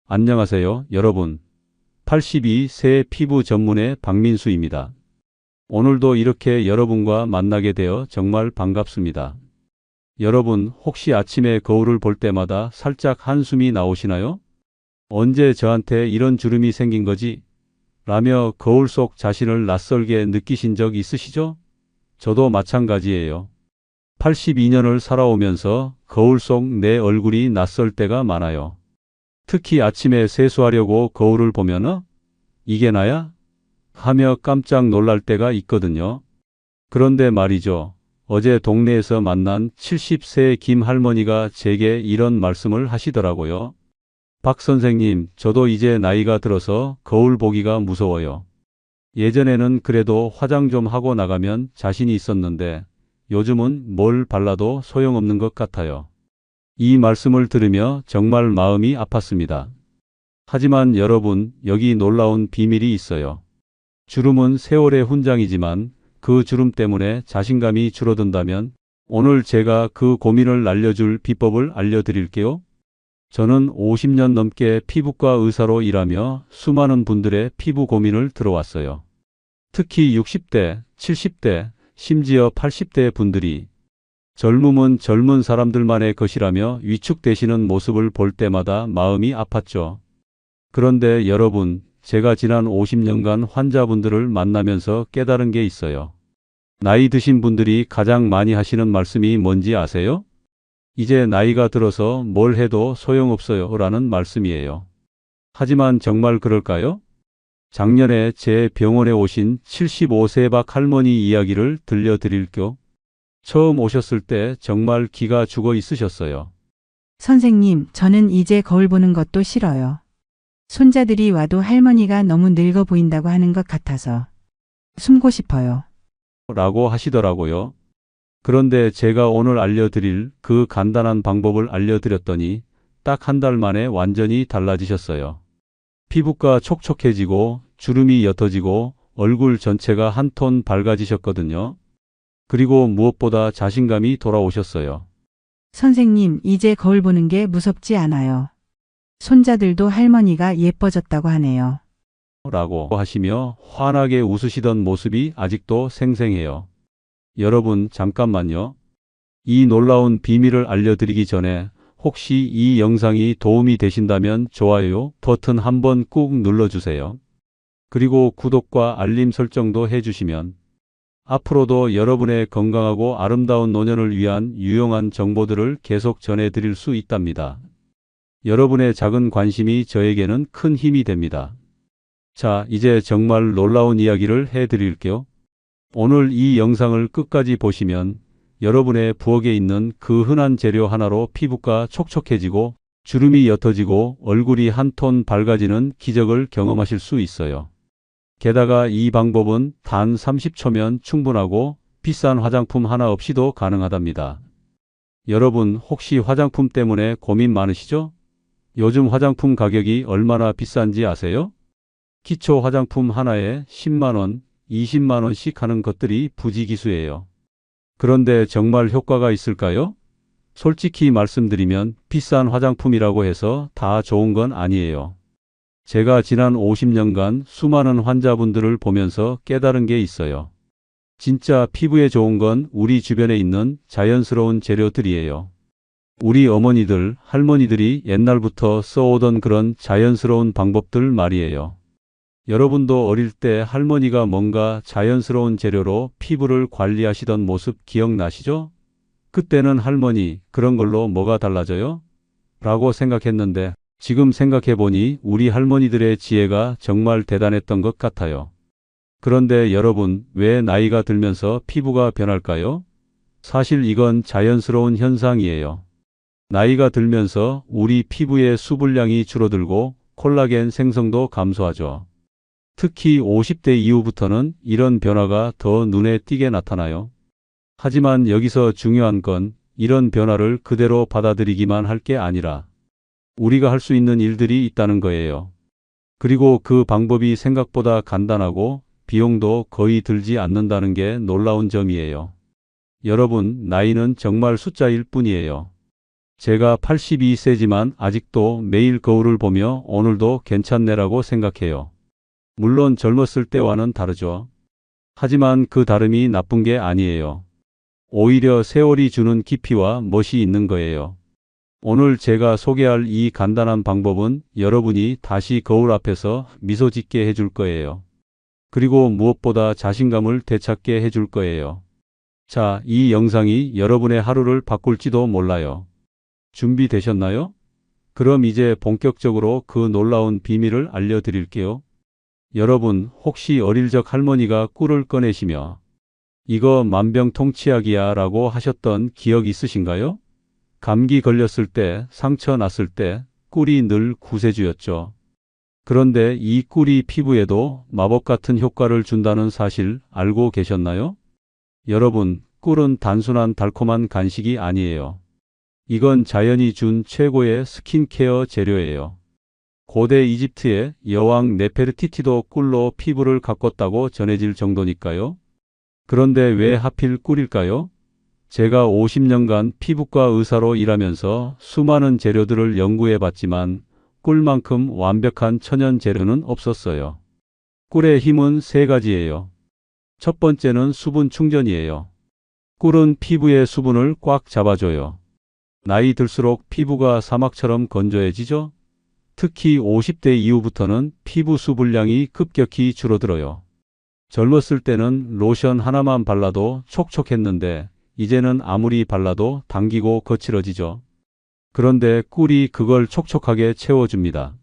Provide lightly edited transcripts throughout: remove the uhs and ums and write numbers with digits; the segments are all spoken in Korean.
안녕하세요, 여러분. 82세 피부 전문의 박민수입니다. 오늘도 이렇게 여러분과 만나게 되어 정말 반갑습니다. 여러분, 혹시 아침에 거울을 볼 때마다 살짝 한숨이 나오시나요? 언제 저한테 이런 주름이 생긴 거지? 라며 거울 속 자신을 낯설게 느끼신 적 있으시죠? 저도 마찬가지예요. 82년을 살아오면서 거울 속 내 얼굴이 낯설 때가 많아요. 특히 아침에 세수하려고 거울을 보면 이게 나야? 하며 깜짝 놀랄 때가 있거든요. 그런데 말이죠. 어제 동네에서 만난 70세 김 할머니가 제게 이런 말씀을 하시더라고요. 박 선생님, 저도 이제 나이가 들어서 거울 보기가 무서워요. 예전에는 그래도 화장 좀 하고 나가면 자신이 있었는데 요즘은 뭘 발라도 소용없는 것 같아요. 이 말씀을 들으며 정말 마음이 아팠습니다. 하지만 여러분, 여기 놀라운 비밀이 있어요. 주름은 세월의 훈장이지만 그 주름 때문에 자신감이 줄어든다면 오늘 제가 그 고민을 날려줄 비법을 알려드릴게요. 저는 50년 넘게 피부과 의사로 일하며 수많은 분들의 피부 고민을 들어왔어요. 특히 60대, 70대, 심지어 80대 분들이 젊음은 젊은 사람들만의 것이라며 위축되시는 모습을 볼 때마다 마음이 아팠죠. 그런데 여러분, 제가 지난 50년간 환자분들을 만나면서 깨달은 게 있어요. 나이 드신 분들이 가장 많이 하시는 말씀이 뭔지 아세요? 이제 나이가 들어서 뭘 해도 소용없어요 라는 말씀이에요. 하지만 정말 그럴까요? 작년에 제 병원에 오신 75세 박 할머니 이야기를 들려드릴게요. 처음 오셨을 때 정말 기가 죽어 있으셨어요. 선생님, 저는 이제 거울 보는 것도 싫어요. 손자들이 와도 할머니가 너무 늙어 보인다고 하는 것 같아서 숨고 싶어요. 라고 하시더라고요. 그런데 제가 오늘 알려드릴 그 간단한 방법을 알려드렸더니 딱 한 달 만에 완전히 달라지셨어요. 피부가 촉촉해지고 주름이 옅어지고 얼굴 전체가 한 톤 밝아지셨거든요. 그리고 무엇보다 자신감이 돌아오셨어요. 선생님, 이제 거울 보는 게 무섭지 않아요. 손자들도 할머니가 예뻐졌다고 하네요. 라고 하시며 환하게 웃으시던 모습이 아직도 생생해요. 여러분, 잠깐만요. 이 놀라운 비밀을 알려드리기 전에 혹시 이 영상이 도움이 되신다면 좋아요 버튼 한번 꾹 눌러주세요. 그리고 구독과 알림 설정도 해주시면 앞으로도 여러분의 건강하고 아름다운 노년을 위한 유용한 정보들을 계속 전해드릴 수 있답니다. 여러분의 작은 관심이 저에게는 큰 힘이 됩니다. 자, 이제 정말 놀라운 이야기를 해드릴게요. 오늘 이 영상을 끝까지 보시면 여러분의 부엌에 있는 그 흔한 재료 하나로 피부가 촉촉해지고 주름이 옅어지고 얼굴이 한 톤 밝아지는 기적을 경험하실 수 있어요. 게다가 이 방법은 단 30초면 충분하고 비싼 화장품 하나 없이도 가능하답니다. 여러분, 혹시 화장품 때문에 고민 많으시죠? 요즘 화장품 가격이 얼마나 비싼지 아세요? 기초 화장품 하나에 10만원, 20만원씩 하는 것들이 부지기수예요. 그런데 정말 효과가 있을까요? 솔직히 말씀드리면 비싼 화장품이라고 해서 다 좋은 건 아니에요. 제가 지난 50년간 수많은 환자분들을 보면서 깨달은 게 있어요. 진짜 피부에 좋은 건 우리 주변에 있는 자연스러운 재료들이에요. 우리 어머니들, 할머니들이 옛날부터 써오던 그런 자연스러운 방법들 말이에요. 여러분도 어릴 때 할머니가 뭔가 자연스러운 재료로 피부를 관리하시던 모습 기억나시죠? 그때는 할머니, 그런 걸로 뭐가 달라져요? 라고 생각했는데 지금 생각해보니 우리 할머니들의 지혜가 정말 대단했던 것 같아요. 그런데 여러분, 왜 나이가 들면서 피부가 변할까요? 사실 이건 자연스러운 현상이에요. 나이가 들면서 우리 피부의 수분량이 줄어들고 콜라겐 생성도 감소하죠. 특히 50대 이후부터는 이런 변화가 더 눈에 띄게 나타나요. 하지만 여기서 중요한 건 이런 변화를 그대로 받아들이기만 할 게 아니라 우리가 할 수 있는 일들이 있다는 거예요. 그리고 그 방법이 생각보다 간단하고 비용도 거의 들지 않는다는 게 놀라운 점이에요. 여러분, 나이는 정말 숫자일 뿐이에요. 제가 82세지만 아직도 매일 거울을 보며 오늘도 괜찮네라고 생각해요. 물론 젊었을 때와는 다르죠. 하지만 그 다름이 나쁜 게 아니에요. 오히려 세월이 주는 깊이와 멋이 있는 거예요. 오늘 제가 소개할 이 간단한 방법은 여러분이 다시 거울 앞에서 미소 짓게 해줄 거예요. 그리고 무엇보다 자신감을 되찾게 해줄 거예요. 자, 이 영상이 여러분의 하루를 바꿀지도 몰라요. 준비되셨나요? 그럼 이제 본격적으로 그 놀라운 비밀을 알려드릴게요. 여러분, 혹시 어릴 적 할머니가 꿀을 꺼내시며 이거 만병통치약이야 라고 하셨던 기억 있으신가요? 감기 걸렸을 때, 상처 났을 때 꿀이 늘 구세주였죠. 그런데 이 꿀이 피부에도 마법 같은 효과를 준다는 사실 알고 계셨나요? 여러분, 꿀은 단순한 달콤한 간식이 아니에요. 이건 자연이 준 최고의 스킨케어 재료예요. 고대 이집트의 여왕 네페르티티도 꿀로 피부를 가꿨다고 전해질 정도니까요. 그런데 왜 하필 꿀일까요? 제가 50년간 피부과 의사로 일하면서 수많은 재료들을 연구해 봤지만 꿀만큼 완벽한 천연 재료는 없었어요. 꿀의 힘은 세 가지예요. 첫 번째는 수분 충전이에요. 꿀은 피부의 수분을 꽉 잡아줘요. 나이 들수록 피부가 사막처럼 건조해지죠? 특히 50대 이후부터는 피부 수분량이 급격히 줄어들어요. 젊었을 때는 로션 하나만 발라도 촉촉했는데 이제는 아무리 발라도 당기고 거칠어지죠. 그런데 꿀이 그걸 촉촉하게 채워줍니다.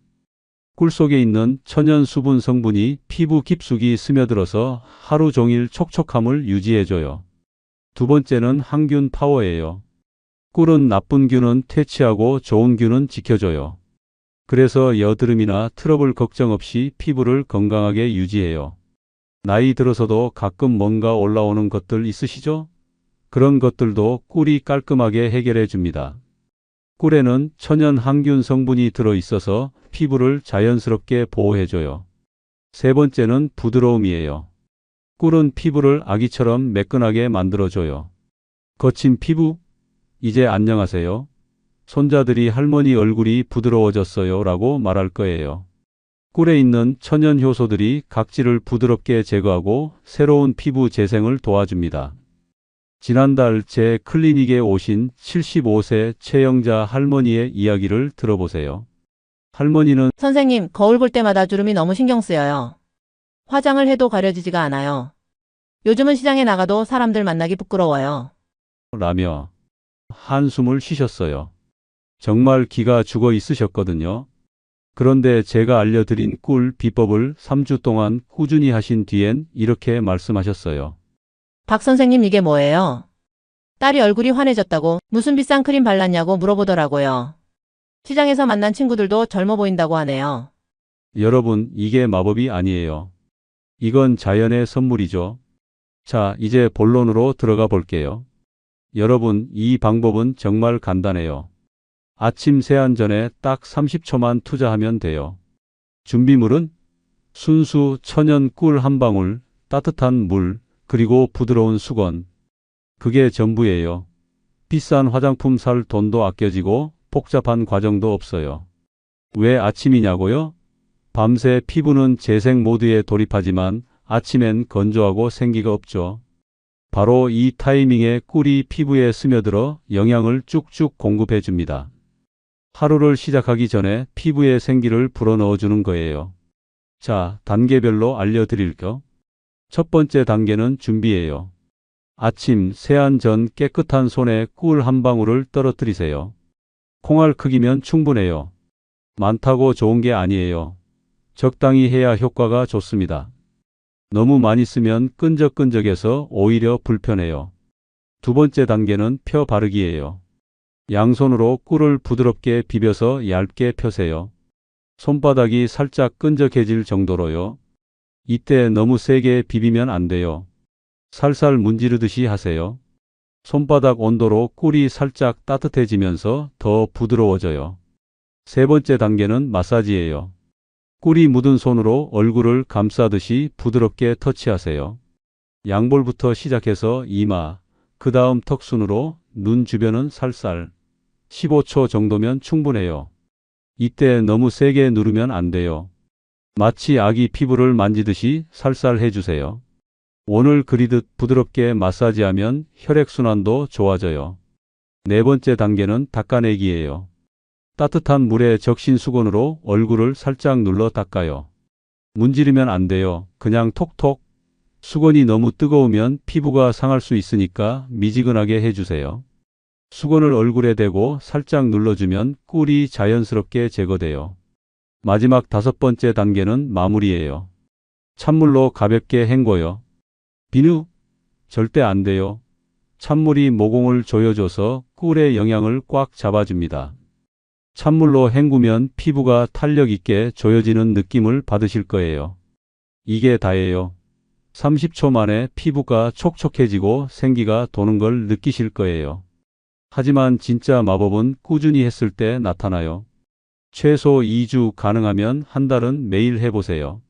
꿀 속에 있는 천연 수분 성분이 피부 깊숙이 스며들어서 하루 종일 촉촉함을 유지해줘요. 두 번째는 항균 파워예요. 꿀은 나쁜 균은 퇴치하고 좋은 균은 지켜줘요. 그래서 여드름이나 트러블 걱정 없이 피부를 건강하게 유지해요. 나이 들어서도 가끔 뭔가 올라오는 것들 있으시죠? 그런 것들도 꿀이 깔끔하게 해결해 줍니다. 꿀에는 천연 항균 성분이 들어있어서 피부를 자연스럽게 보호해줘요. 세 번째는 부드러움이에요. 꿀은 피부를 아기처럼 매끈하게 만들어줘요. 거친 피부? 이제 안녕하세요. 손자들이 할머니 얼굴이 부드러워졌어요 라고 말할 거예요. 꿀에 있는 천연 효소들이 각질을 부드럽게 제거하고 새로운 피부 재생을 도와줍니다. 지난달 제 클리닉에 오신 75세 최영자 할머니의 이야기를 들어보세요. 할머니는 선생님, 거울 볼 때마다 주름이 너무 신경 쓰여요. 화장을 해도 가려지지가 않아요. 요즘은 시장에 나가도 사람들 만나기 부끄러워요. 라며 한숨을 쉬셨어요. 정말 기가 죽어 있으셨거든요. 그런데 제가 알려드린 꿀 비법을 3주 동안 꾸준히 하신 뒤엔 이렇게 말씀하셨어요. 박 선생님, 이게 뭐예요? 딸이 얼굴이 환해졌다고 무슨 비싼 크림 발랐냐고 물어보더라고요. 시장에서 만난 친구들도 젊어 보인다고 하네요. 여러분, 이게 마법이 아니에요. 이건 자연의 선물이죠. 자, 이제 본론으로 들어가 볼게요. 여러분, 이 방법은 정말 간단해요. 아침 세안 전에 딱 30초만 투자하면 돼요. 준비물은 순수 천연 꿀 한 방울, 따뜻한 물, 그리고 부드러운 수건. 그게 전부예요. 비싼 화장품 살 돈도 아껴지고 복잡한 과정도 없어요. 왜 아침이냐고요? 밤새 피부는 재생 모드에 돌입하지만 아침엔 건조하고 생기가 없죠. 바로 이 타이밍에 꿀이 피부에 스며들어 영양을 쭉쭉 공급해 줍니다. 하루를 시작하기 전에 피부에 생기를 불어넣어 주는 거예요. 자, 단계별로 알려드릴게요. 첫 번째 단계는 준비예요. 아침 세안 전 깨끗한 손에 꿀 한 방울을 떨어뜨리세요. 콩알 크기면 충분해요. 많다고 좋은 게 아니에요. 적당히 해야 효과가 좋습니다. 너무 많이 쓰면 끈적끈적해서 오히려 불편해요. 두 번째 단계는 펴 바르기예요. 양손으로 꿀을 부드럽게 비벼서 얇게 펴세요. 손바닥이 살짝 끈적해질 정도로요. 이때 너무 세게 비비면 안 돼요. 살살 문지르듯이 하세요. 손바닥 온도로 꿀이 살짝 따뜻해지면서 더 부드러워져요. 세 번째 단계는 마사지예요. 꿀이 묻은 손으로 얼굴을 감싸듯이 부드럽게 터치하세요. 양볼부터 시작해서 이마, 그 다음 턱순으로 눈 주변은 살살, 15초 정도면 충분해요. 이때 너무 세게 누르면 안 돼요. 마치 아기 피부를 만지듯이 살살 해주세요. 원을 그리듯 부드럽게 마사지하면 혈액순환도 좋아져요. 네 번째 단계는 닦아내기예요. 따뜻한 물에 적신 수건으로 얼굴을 살짝 눌러 닦아요. 문지르면 안 돼요. 그냥 톡톡. 수건이 너무 뜨거우면 피부가 상할 수 있으니까 미지근하게 해주세요. 수건을 얼굴에 대고 살짝 눌러주면 꿀이 자연스럽게 제거돼요. 마지막 다섯 번째 단계는 마무리예요. 찬물로 가볍게 헹궈요. 비누? 절대 안 돼요. 찬물이 모공을 조여줘서 꿀의 영양을 꽉 잡아줍니다. 찬물로 헹구면 피부가 탄력 있게 조여지는 느낌을 받으실 거예요. 이게 다예요. 30초 만에 피부가 촉촉해지고 생기가 도는 걸 느끼실 거예요. 하지만 진짜 마법은 꾸준히 했을 때 나타나요. 최소 2주, 가능하면 한 달은 매일 해보세요.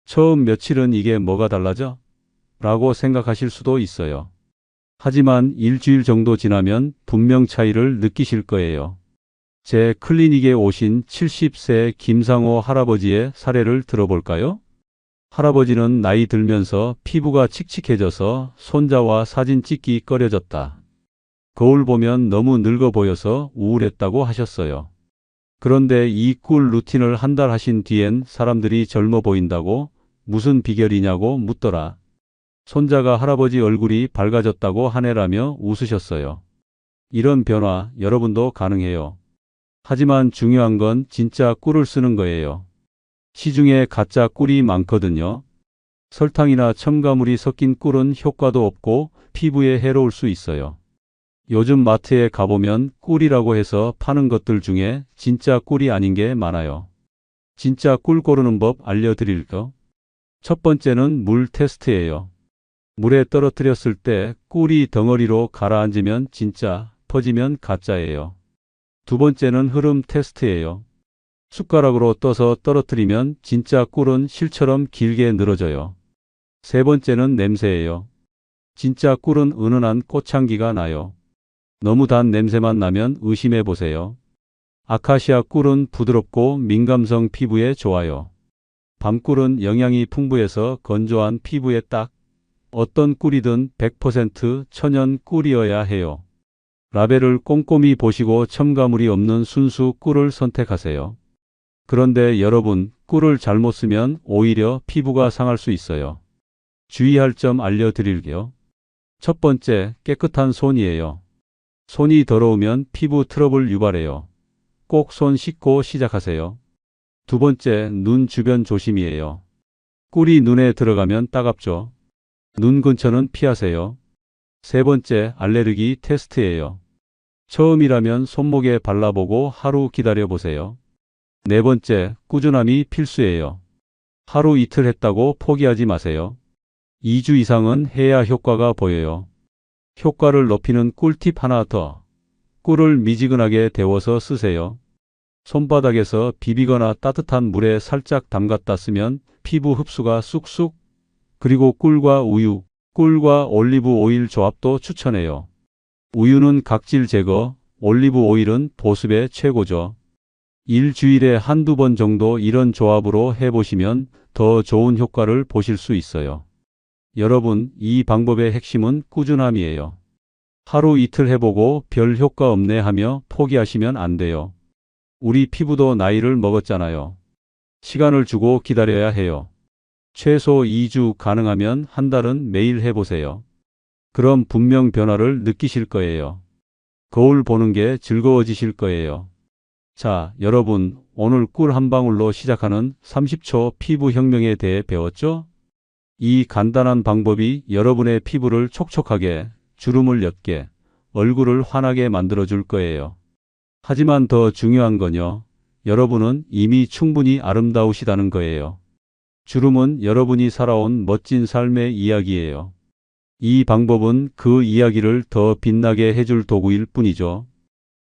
처음 며칠은 이게 뭐가 달라져? 라고 생각하실 수도 있어요. 하지만 일주일 정도 지나면 분명 차이를 느끼실 거예요. 제 클리닉에 오신 70세 김상호 할아버지의 사례를 들어볼까요? 할아버지는 나이 들면서 피부가 칙칙해져서 손자와 사진 찍기 꺼려졌다. 거울 보면 너무 늙어 보여서 우울했다고 하셨어요. 그런데 이 꿀 루틴을 한 달 하신 뒤엔 사람들이 젊어 보인다고 무슨 비결이냐고 묻더라. 손자가 할아버지 얼굴이 밝아졌다고 하네라며 웃으셨어요. 이런 변화 여러분도 가능해요. 하지만 중요한 건 진짜 꿀을 쓰는 거예요. 시중에 가짜 꿀이 많거든요. 설탕이나 첨가물이 섞인 꿀은 효과도 없고 피부에 해로울 수 있어요. 요즘 마트에 가보면 꿀이라고 해서 파는 것들 중에 진짜 꿀이 아닌 게 많아요. 진짜 꿀 고르는 법 알려드릴게요. 첫 번째는 물 테스트예요. 물에 떨어뜨렸을 때 꿀이 덩어리로 가라앉으면 진짜, 퍼지면 가짜예요. 두 번째는 흐름 테스트예요. 숟가락으로 떠서 떨어뜨리면 진짜 꿀은 실처럼 길게 늘어져요. 세 번째는 냄새예요. 진짜 꿀은 은은한 꽃향기가 나요. 너무 단 냄새만 나면 의심해 보세요. 아카시아 꿀은 부드럽고 민감성 피부에 좋아요. 밤꿀은 영양이 풍부해서 건조한 피부에 딱. 어떤 꿀이든 100% 천연 꿀이어야 해요. 라벨을 꼼꼼히 보시고 첨가물이 없는 순수 꿀을 선택하세요. 그런데 여러분, 꿀을 잘못 쓰면 오히려 피부가 상할 수 있어요. 주의할 점 알려드릴게요. 첫 번째, 깨끗한 손이에요. 손이 더러우면 피부 트러블 유발해요. 꼭 손 씻고 시작하세요. 두 번째, 눈 주변 조심이에요. 꿀이 눈에 들어가면 따갑죠. 눈 근처는 피하세요. 세 번째, 알레르기 테스트예요. 처음이라면 손목에 발라보고 하루 기다려보세요. 네 번째, 꾸준함이 필수예요. 하루 이틀 했다고 포기하지 마세요. 2주 이상은 해야 효과가 보여요. 효과를 높이는 꿀팁 하나 더. 꿀을 미지근하게 데워서 쓰세요. 손바닥에서 비비거나 따뜻한 물에 살짝 담갔다 쓰면 피부 흡수가 쑥쑥. 그리고 꿀과 우유, 꿀과 올리브 오일 조합도 추천해요. 우유는 각질 제거, 올리브 오일은 보습에 최고죠. 일주일에 한두 번 정도 이런 조합으로 해보시면 더 좋은 효과를 보실 수 있어요. 여러분, 이 방법의 핵심은 꾸준함이에요. 하루 이틀 해보고 별 효과 없네 하며 포기하시면 안 돼요. 우리 피부도 나이를 먹었잖아요. 시간을 주고 기다려야 해요. 최소 2주, 가능하면 한 달은 매일 해보세요. 그럼 분명 변화를 느끼실 거예요. 거울 보는 게 즐거워지실 거예요. 자, 여러분, 오늘 꿀 한 방울로 시작하는 30초 피부 혁명에 대해 배웠죠? 이 간단한 방법이 여러분의 피부를 촉촉하게, 주름을 옅게, 얼굴을 환하게 만들어줄 거예요. 하지만 더 중요한 건요, 여러분은 이미 충분히 아름다우시다는 거예요. 주름은 여러분이 살아온 멋진 삶의 이야기예요. 이 방법은 그 이야기를 더 빛나게 해줄 도구일 뿐이죠.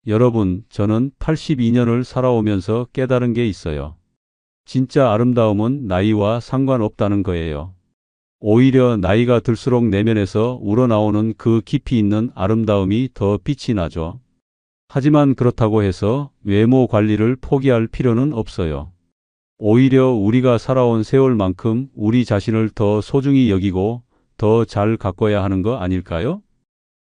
여러분, 저는 82년을 살아오면서 깨달은 게 있어요. 진짜 아름다움은 나이와 상관없다는 거예요. 오히려 나이가 들수록 내면에서 우러나오는 그 깊이 있는 아름다움이 더 빛이 나죠. 하지만 그렇다고 해서 외모 관리를 포기할 필요는 없어요. 오히려 우리가 살아온 세월만큼 우리 자신을 더 소중히 여기고 더 잘 가꿔야 하는 거 아닐까요?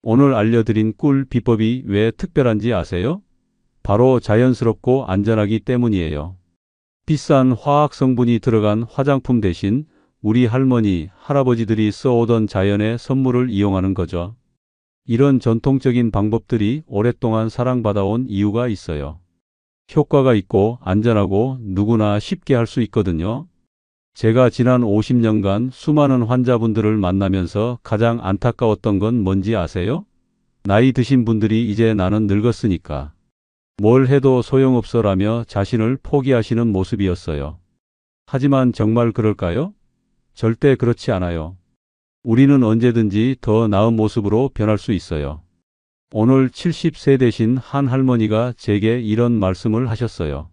오늘 알려드린 꿀 비법이 왜 특별한지 아세요? 바로 자연스럽고 안전하기 때문이에요. 비싼 화학 성분이 들어간 화장품 대신 우리 할머니, 할아버지들이 써오던 자연의 선물을 이용하는 거죠. 이런 전통적인 방법들이 오랫동안 사랑받아온 이유가 있어요. 효과가 있고 안전하고 누구나 쉽게 할 수 있거든요. 제가 지난 50년간 수많은 환자분들을 만나면서 가장 안타까웠던 건 뭔지 아세요? 나이 드신 분들이 이제 나는 늙었으니까 뭘 해도 소용없어라며 자신을 포기하시는 모습이었어요. 하지만 정말 그럴까요? 절대 그렇지 않아요. 우리는 언제든지 더 나은 모습으로 변할 수 있어요. 오늘 70세 되신 한 할머니가 제게 이런 말씀을 하셨어요.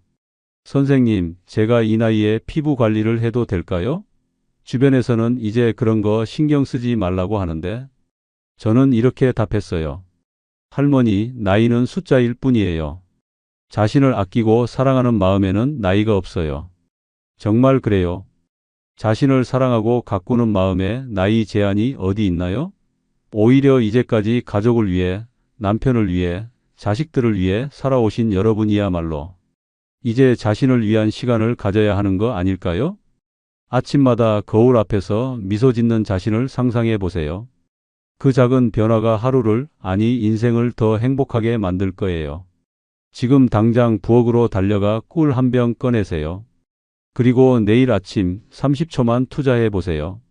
선생님, 제가 이 나이에 피부 관리를 해도 될까요? 주변에서는 이제 그런 거 신경 쓰지 말라고 하는데 저는 이렇게 답했어요. 할머니, 나이는 숫자일 뿐이에요. 자신을 아끼고 사랑하는 마음에는 나이가 없어요. 정말 그래요. 자신을 사랑하고 가꾸는 마음에 나이 제한이 어디 있나요? 오히려 이제까지 가족을 위해, 남편을 위해, 자식들을 위해 살아오신 여러분이야말로 이제 자신을 위한 시간을 가져야 하는 거 아닐까요? 아침마다 거울 앞에서 미소 짓는 자신을 상상해 보세요. 그 작은 변화가 하루를, 아니 인생을 더 행복하게 만들 거예요. 지금 당장 부엌으로 달려가 꿀 한 병 꺼내세요. 그리고 내일 아침 30초만 투자해 보세요.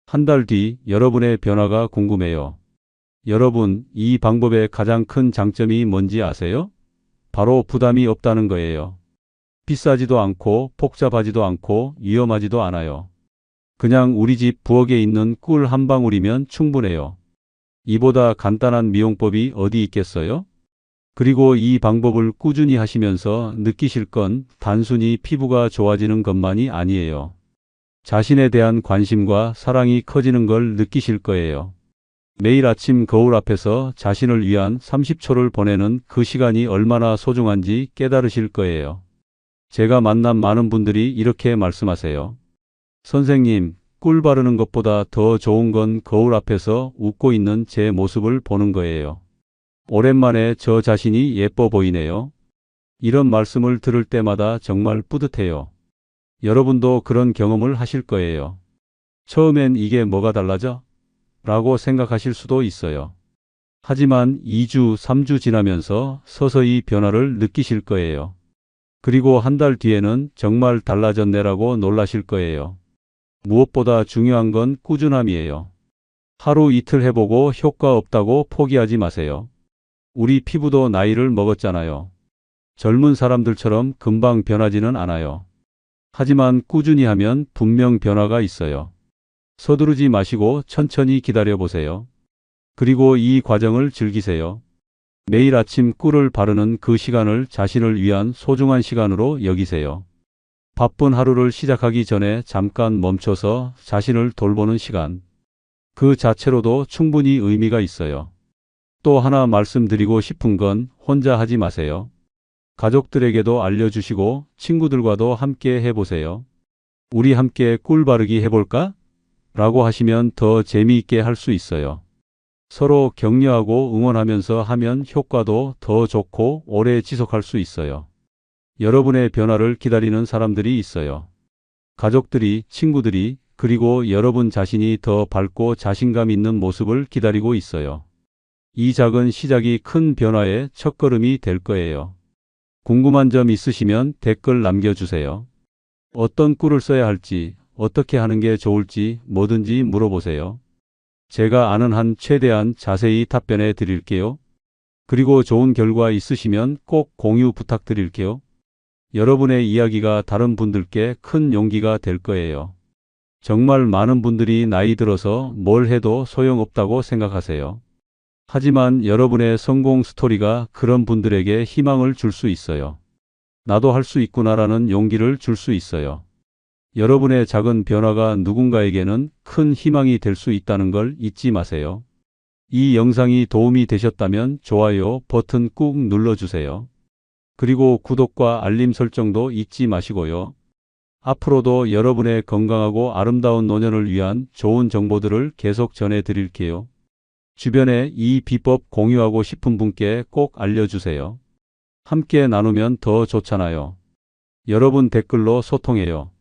한 달 뒤 여러분의 변화가 궁금해요. 여러분, 이 방법의 가장 큰 장점이 뭔지 아세요? 바로 부담이 없다는 거예요. 비싸지도 않고 복잡하지도 않고 위험하지도 않아요. 그냥 우리 집 부엌에 있는 꿀 한 방울이면 충분해요. 이보다 간단한 미용법이 어디 있겠어요? 그리고 이 방법을 꾸준히 하시면서 느끼실 건 단순히 피부가 좋아지는 것만이 아니에요. 자신에 대한 관심과 사랑이 커지는 걸 느끼실 거예요. 매일 아침 거울 앞에서 자신을 위한 30초를 보내는 그 시간이 얼마나 소중한지 깨달으실 거예요. 제가 만난 많은 분들이 이렇게 말씀하세요. 선생님, 꿀 바르는 것보다 더 좋은 건 거울 앞에서 웃고 있는 제 모습을 보는 거예요. 오랜만에 저 자신이 예뻐 보이네요. 이런 말씀을 들을 때마다 정말 뿌듯해요. 여러분도 그런 경험을 하실 거예요. 처음엔 이게 뭐가 달라져? 라고 생각하실 수도 있어요. 하지만 2주, 3주 지나면서 서서히 변화를 느끼실 거예요. 그리고 한 달 뒤에는 정말 달라졌네라고 놀라실 거예요. 무엇보다 중요한 건 꾸준함이에요. 하루 이틀 해보고 효과 없다고 포기하지 마세요. 우리 피부도 나이를 먹었잖아요. 젊은 사람들처럼 금방 변하지는 않아요. 하지만 꾸준히 하면 분명 변화가 있어요. 서두르지 마시고 천천히 기다려보세요. 그리고 이 과정을 즐기세요. 매일 아침 꿀을 바르는 그 시간을 자신을 위한 소중한 시간으로 여기세요. 바쁜 하루를 시작하기 전에 잠깐 멈춰서 자신을 돌보는 시간. 그 자체로도 충분히 의미가 있어요. 또 하나 말씀드리고 싶은 건 혼자 하지 마세요. 가족들에게도 알려주시고 친구들과도 함께 해보세요. 우리 함께 꿀 바르기 해볼까? 라고 하시면 더 재미있게 할 수 있어요. 서로 격려하고 응원하면서 하면 효과도 더 좋고 오래 지속할 수 있어요. 여러분의 변화를 기다리는 사람들이 있어요. 가족들이, 친구들이, 그리고 여러분 자신이 더 밝고 자신감 있는 모습을 기다리고 있어요. 이 작은 시작이 큰 변화의 첫걸음이 될 거예요. 궁금한 점 있으시면 댓글 남겨주세요. 어떤 꿀을 써야 할지, 어떻게 하는 게 좋을지 뭐든지 물어보세요. 제가 아는 한 최대한 자세히 답변해 드릴게요. 그리고 좋은 결과 있으시면 꼭 공유 부탁드릴게요. 여러분의 이야기가 다른 분들께 큰 용기가 될 거예요. 정말 많은 분들이 나이 들어서 뭘 해도 소용없다고 생각하세요. 하지만 여러분의 성공 스토리가 그런 분들에게 희망을 줄 수 있어요. 나도 할 수 있구나라는 용기를 줄 수 있어요. 여러분의 작은 변화가 누군가에게는 큰 희망이 될 수 있다는 걸 잊지 마세요. 이 영상이 도움이 되셨다면 좋아요 버튼 꾹 눌러주세요. 그리고 구독과 알림 설정도 잊지 마시고요. 앞으로도 여러분의 건강하고 아름다운 노년을 위한 좋은 정보들을 계속 전해드릴게요. 주변에 이 비법 공유하고 싶은 분께 꼭 알려주세요. 함께 나누면 더 좋잖아요. 여러분 댓글로 소통해요.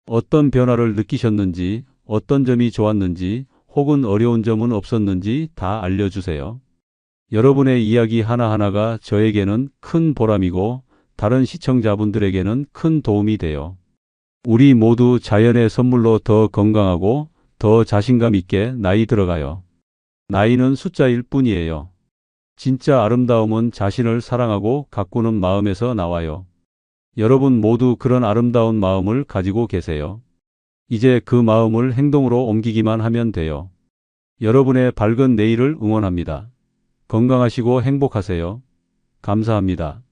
어떤 변화를 느끼셨는지, 어떤 점이 좋았는지, 혹은 어려운 점은 없었는지 다 알려주세요. 여러분의 이야기 하나하나가 저에게는 큰 보람이고 다른 시청자분들에게는 큰 도움이 돼요. 우리 모두 자연의 선물로 더 건강하고 더 자신감 있게 나이 들어가요. 나이는 숫자일 뿐이에요. 진짜 아름다움은 자신을 사랑하고 가꾸는 마음에서 나와요. 여러분 모두 그런 아름다운 마음을 가지고 계세요. 이제 그 마음을 행동으로 옮기기만 하면 돼요. 여러분의 밝은 내일을 응원합니다. 건강하시고 행복하세요. 감사합니다.